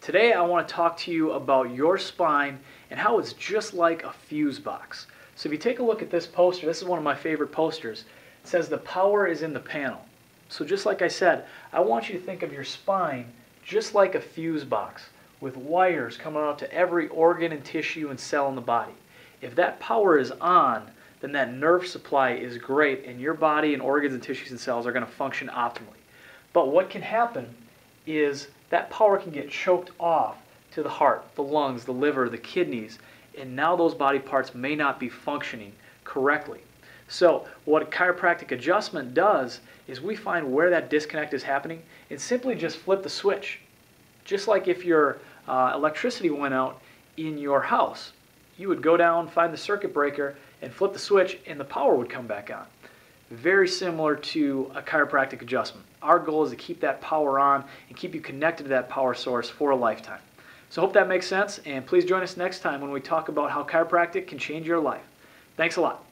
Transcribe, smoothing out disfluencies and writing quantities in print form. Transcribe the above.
Today I want to talk to you about your spine and how it's just like a fuse box. So if you take a look at this poster, this is one of my favorite posters. It says the power is in the panel. So just like I said, I want you to think of your spine just like a fuse box with wires coming out to every organ and tissue and cell in the body. If that power is on, then that nerve supply is great and your body and organs and tissues and cells are going to function optimally. But what can happen is that power can get choked off to the heart, the lungs, the liver, the kidneys, and now those body parts may not be functioning correctly. So what a chiropractic adjustment does is we find where that disconnect is happening and simply just flip the switch. Just like if your electricity went out in your house, you would go down, find the circuit breaker, and flip the switch, and the power would come back on. Very similar to a chiropractic adjustment. Our goal is to keep that power on and keep you connected to that power source for a lifetime. So I hope that makes sense, and please join us next time when we talk about how chiropractic can change your life. Thanks a lot.